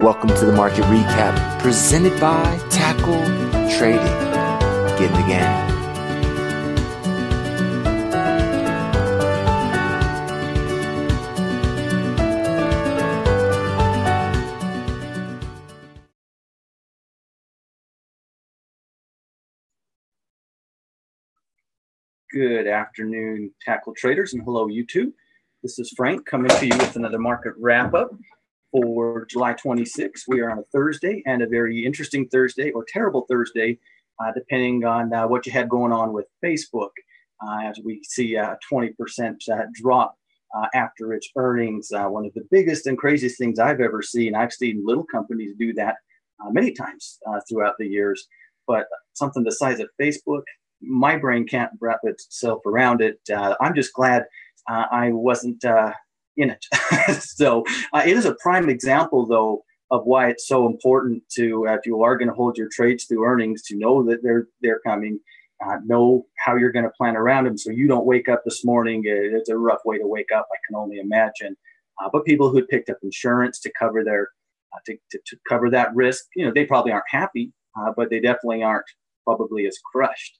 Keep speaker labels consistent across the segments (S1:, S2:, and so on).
S1: Welcome to the Market Recap, presented by Tackle Trading. Get in the game.
S2: Good afternoon, Tackle Traders, and hello, YouTube. This is Frank coming to you with another market wrap-up for July 26th. We are on a Thursday, and a very interesting Thursday, or terrible Thursday, depending on what you had going on with Facebook. As we see a 20% drop after its earnings. One of the biggest and craziest things I've ever seen. I've seen little companies do that many times throughout the years, but something the size of Facebook, my brain can't wrap itself around it. I'm just glad I wasn't in it. So it is a prime example, though, of why it's so important to, if you are going to hold your trades through earnings, to know that they're coming, know how you're going to plan around them, so you don't wake up this morning. It's a rough way to wake up, I can only imagine. But people who had picked up insurance to cover their to cover that risk, they probably aren't happy, but they definitely aren't probably as crushed.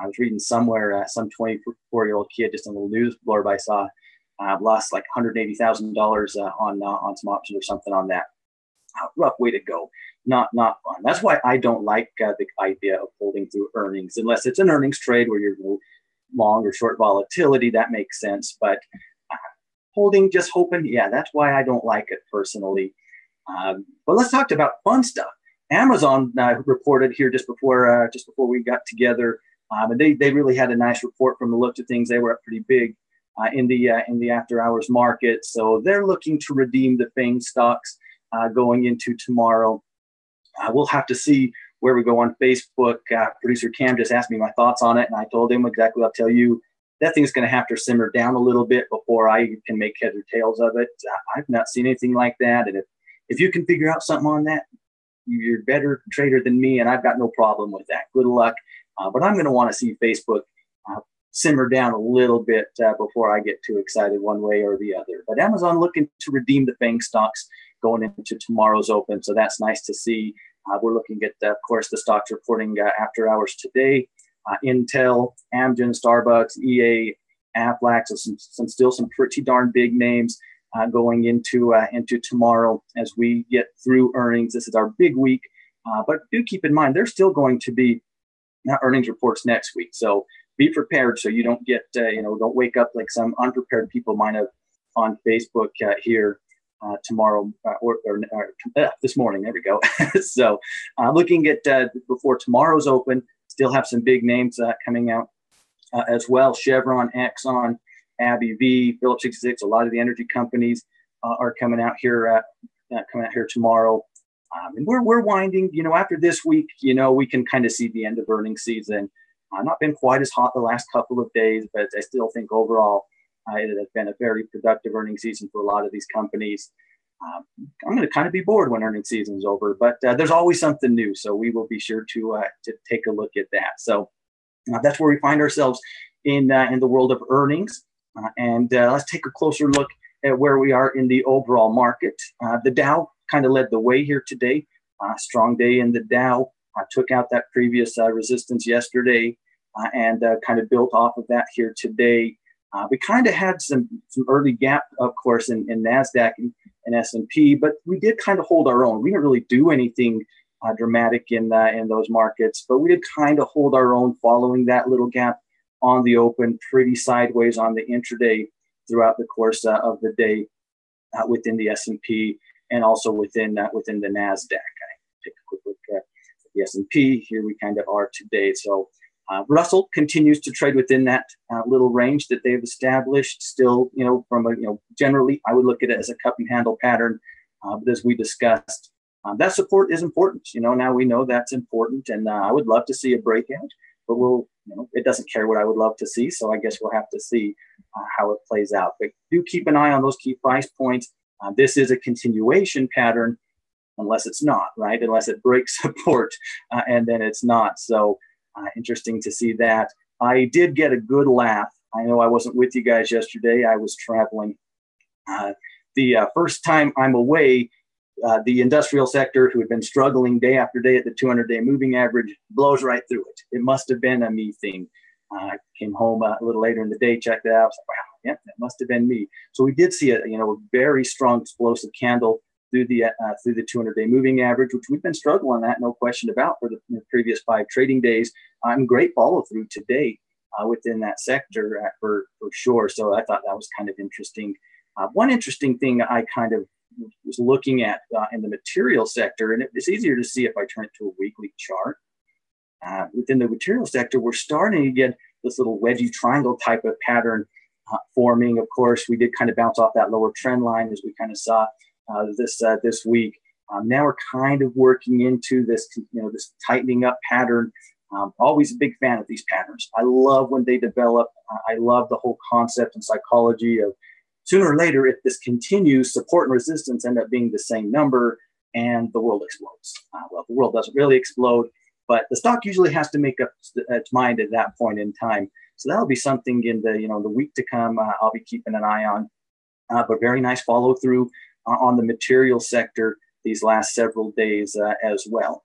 S2: I was reading somewhere some 24-year-old kid, just a little news blurb I saw, lost like $180,000 on some options or something on that. Rough way to go. Not fun. That's why I don't like the idea of holding through earnings, unless it's an earnings trade where you're long or short volatility. That makes sense. But holding, just hoping, that's why I don't like it personally. But let's talk about fun stuff. Amazon reported here just before we got together. And they really had a nice report from the look of things. They were up pretty big in the after hours market. So they're looking to redeem the FANG stocks going into tomorrow. We'll have to see where we go on Facebook. Producer Cam just asked me my thoughts on it, and I told him exactly what I'll tell you. That thing's going to have to simmer down a little bit before I can make heads or tails of it. I've not seen anything like that. And if you can figure out something on that, you're a better trader than me, and I've got no problem with that. Good luck. But I'm going to want to see Facebook simmer down a little bit before I get too excited one way or the other. But Amazon looking to redeem the FANG stocks going into tomorrow's open. So that's nice to see. We're looking at, of course, the stocks reporting after hours today. Intel, Amgen, Starbucks, EA, Aflac, so some pretty darn big names going into tomorrow as we get through earnings. This is our big week. But do keep in mind, there's still going to be earnings reports next week. So be prepared so you don't get, don't wake up like some unprepared people might have on Facebook here tomorrow or this morning. There we go. So looking at before tomorrow's open, still have some big names coming out as well. Chevron, Exxon, AbbVie, Phillips 66, a lot of the energy companies are coming out here tomorrow. And we're winding, after this week, we can kind of see the end of earnings season. Not been quite as hot the last couple of days, but I still think overall it has been a very productive earnings season for a lot of these companies. I'm going to kind of be bored when earnings season is over, but there's always something new. So we will be sure to take a look at that. So that's where we find ourselves in the world of earnings. And let's take a closer look at where we are in the overall market. The Dow kind of led the way here today. Strong day in the Dow. Took out that previous resistance yesterday and kind of built off of that here today. We kind of had some early gap, of course, in NASDAQ and S&P, but we did kind of hold our own. We didn't really do anything dramatic in those markets, but we did kind of hold our own following that little gap on the open, pretty sideways on the intraday throughout the course of the day within the S&P and also within the NASDAQ. Take a quick look at the S&P. Here we kind of are today. So Russell continues to trade within that little range that they've established. Still, generally, I would look at it as a cup and handle pattern. But as we discussed, that support is important. Now we know that's important, and I would love to see a breakout. But it doesn't care what I would love to see. So I guess we'll have to see how it plays out. But do keep an eye on those key price points. This is a continuation pattern, unless it's not, right? Unless it breaks support, and then it's not. So interesting to see that. I did get a good laugh. I know I wasn't with you guys yesterday. I was traveling. The first time I'm away the industrial sector, who had been struggling day after day at the 200-day moving average, blows right through it. It must have been a me thing. I came home a little later in the day, checked it out. I was like, wow, yeah, that must have been me. So we did see a very strong explosive candle through the 200-day moving average, which we've been struggling at, no question about, for the previous 5 trading days. Great follow through today within that sector for sure. So I thought that was kind of interesting. One interesting thing I kind of was looking at in the material sector, and it's easier to see if I turn it to a weekly chart. Within the material sector, we're starting to get this little wedgie triangle type of pattern forming. Of course, we did kind of bounce off that lower trend line, as we kind of saw this week. Now we're kind of working into this, this tightening up pattern. Always a big fan of these patterns. I love when they develop. I love the whole concept and psychology of sooner or later, if this continues, support and resistance end up being the same number and the world explodes. Well, the world doesn't really explode, but the stock usually has to make up its mind at that point in time. So that'll be something in the week to come. I'll be keeping an eye on. But very nice follow through on the material sector these last several days as well.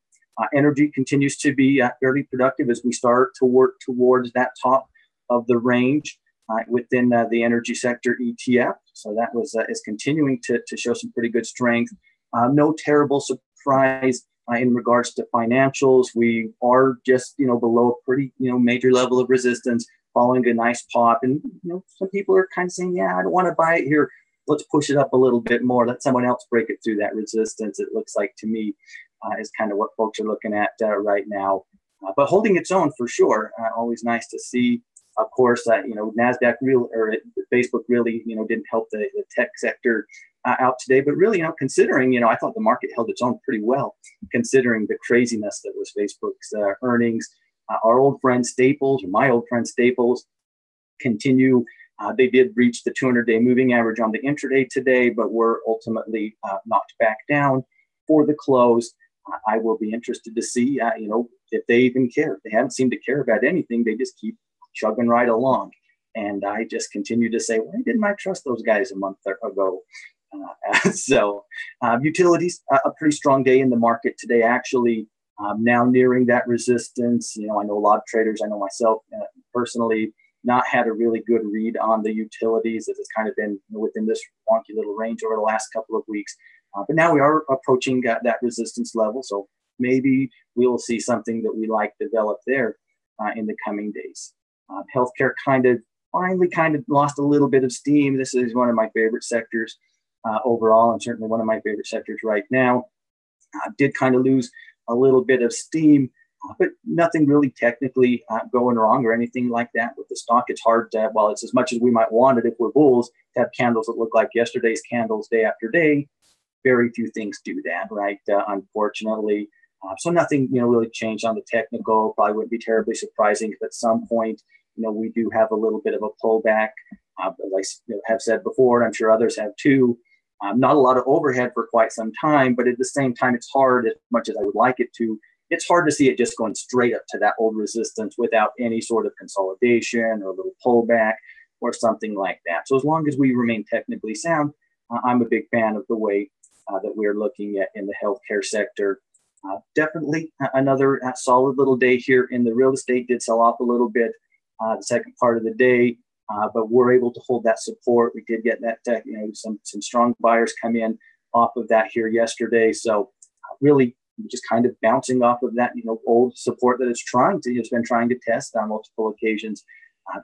S2: Energy continues to be fairly productive as we start to work towards that top of the range within the energy sector ETF. So that is continuing to show some pretty good strength. No terrible surprise in regards to financials. We are just below a pretty major level of resistance, following a nice pop. And some people are kind of saying, yeah, I don't want to buy it here. Let's push it up a little bit more. Let someone else break it through that resistance. It looks like to me is kind of what folks are looking at right now. But holding its own for sure. Always nice to see. Of course, NASDAQ Facebook really didn't help the tech sector out today. But really, considering I thought the market held its own pretty well, considering the craziness that was Facebook's earnings. Our old friend Staples, or my old friend Staples, continue. They did reach the 200-day moving average on the intraday today, but were ultimately knocked back down for the close. I will be interested to see, if they even care. They haven't seemed to care about anything. They just keep chugging right along. And I just continue to say, why didn't I trust those guys a month ago? Utilities, a pretty strong day in the market today, actually. Now nearing that resistance. I know a lot of traders, I know myself personally, not had a really good read on the utilities, as it's kind of been within this wonky little range over the last couple of weeks. But now we are approaching that resistance level. So maybe we'll see something that we like develop there in the coming days. Healthcare finally lost a little bit of steam. This is one of my favorite sectors overall, and certainly one of my favorite sectors right now. Did kind of lose a little bit of steam, but nothing really technically going wrong or anything like that with the stock. It's hard to, while it's as much as we might want it if we're bulls, to have candles that look like yesterday's candles day after day. Very few things do that, right? Unfortunately. So nothing, really changed on the technical. Probably wouldn't be terribly surprising if at some point, we do have a little bit of a pullback. As I have said before, and I'm sure others have too. Not a lot of overhead for quite some time, but at the same time, it's hard, as much as I would like it to. It's hard to see it just going straight up to that old resistance without any sort of consolidation or a little pullback or something like that. So as long as we remain technically sound, I'm a big fan of the way that we're looking at in the healthcare sector. Definitely another solid little day here in the real estate. Did sell off a little bit the second part of the day, but we're able to hold that support. We did get that, some strong buyers come in off of that here yesterday. So really just kind of bouncing off of that, old support that it's been trying to test on multiple occasions.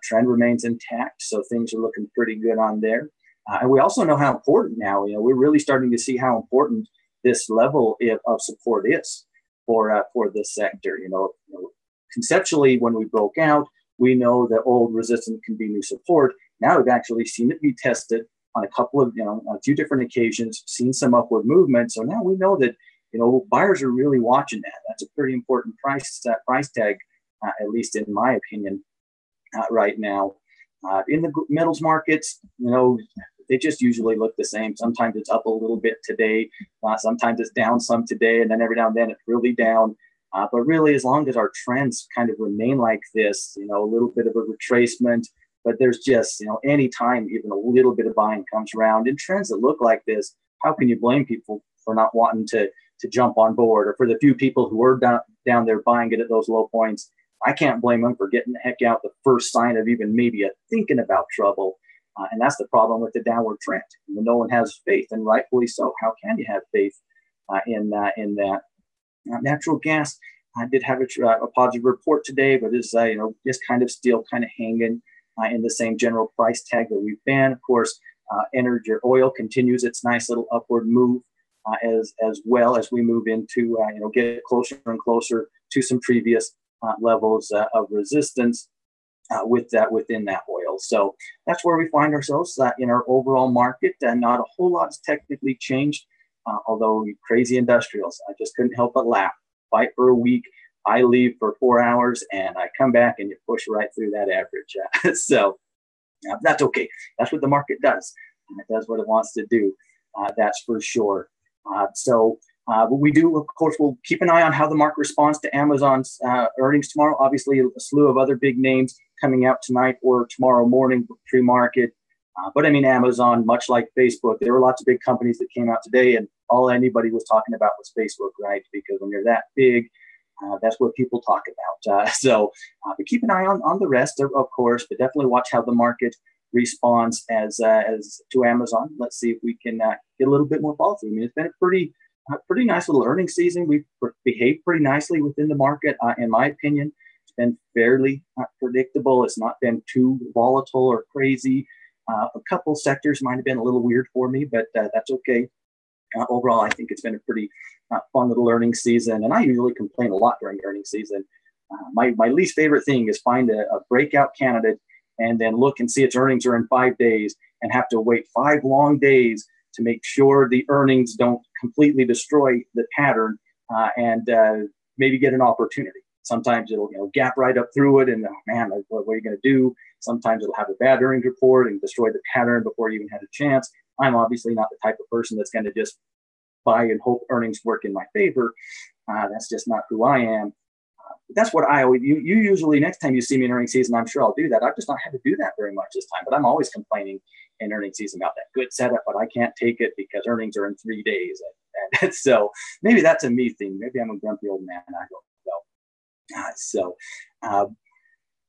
S2: Trend remains intact, so things are looking pretty good on there. And we also know how important now, we're really starting to see how important this level of support is for this sector. Conceptually, when we broke out, we know that old resistance can be new support. Now we've actually seen it be tested on a couple of, on a few different occasions, seen some upward movement. So now we know that, buyers are really watching that. That's a pretty important price tag, at least in my opinion, right now. In the metals markets, they just usually look the same. Sometimes it's up a little bit today. Sometimes it's down some today. And then every now and then it's really down. But really, as long as our trends kind of remain like this, a little bit of a retracement, but there's just, any time even a little bit of buying comes around in trends that look like this, how can you blame people for not wanting to jump on board, or for the few people who are down there buying it at those low points, I can't blame them for getting the heck out the first sign of even maybe thinking about trouble. And that's the problem with the downward trend. No one has faith, and rightfully so. How can you have faith in that? Natural gas, I did have a positive report today, but is just kind of still kind of hanging in the same general price tag that we've been. Of course, energy or oil continues its nice little upward move as well as we move into get closer and closer to some previous levels of resistance within that oil. So that's where we find ourselves in our overall market. And not a whole lot has technically changed, although crazy industrials, I just couldn't help but laugh. Fight for a week, I leave for 4 hours, and I come back and you push right through that average. So that's okay. That's what the market does. It does what it wants to do. That's for sure. What we do, of course, we'll keep an eye on how the market responds to Amazon's earnings tomorrow. Obviously, a slew of other big names coming out tonight or tomorrow morning pre-market. But I mean, Amazon, much like Facebook, there were lots of big companies that came out today, and all anybody was talking about was Facebook, right? Because when you're that big, that's what people talk about. But keep an eye on the rest, of course, but definitely watch how the market responds as to Amazon. Let's see if we can get a little bit more follow through. I mean, it's been a pretty nice little earnings season. We've behaved pretty nicely within the market, in my opinion. It's been fairly predictable. It's not been too volatile or crazy. A couple sectors might have been a little weird for me, but that's okay. Overall, I think it's been a pretty fun little earnings season. And I usually complain a lot during the earnings season. My least favorite thing is find a breakout candidate and then look and see its earnings are in 5 days and have to wait 5 long days to make sure the earnings don't completely destroy the pattern and maybe get an opportunity. Sometimes it'll gap right up through it, and man, what are you going to do? Sometimes it'll have a bad earnings report and destroy the pattern before you even had a chance. I'm obviously not the type of person that's going to just buy and hope earnings work in my favor. That's just not who I am. That's what I always. You usually next time you see me in earnings season, I'm sure I'll do that. I've just not had to do that very much this time. But I'm always complaining in earnings season about that good setup, but I can't take it because earnings are in 3 days. And so maybe that's a me thing. Maybe I'm a grumpy old man. I don't know.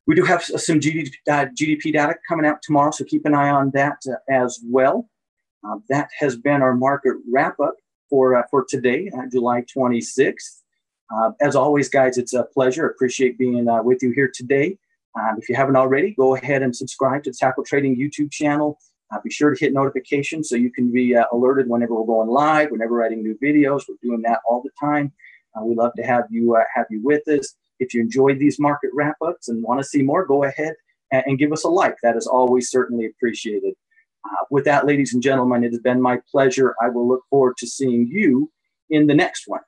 S2: We do have some GDP data coming out tomorrow, so keep an eye on that as well. That has been our market wrap up for today, July 26th. As always, guys, it's a pleasure. Appreciate being with you here today. If you haven't already, go ahead and subscribe to the Tackle Trading YouTube channel. Be sure to hit notifications so you can be alerted whenever we're going live, whenever we're adding new videos. We're doing that all the time. We love to have you with us. If you enjoyed these market wrap-ups and want to see more, go ahead and give us a like. That is always certainly appreciated. With that, ladies and gentlemen, it has been my pleasure. I will look forward to seeing you in the next one.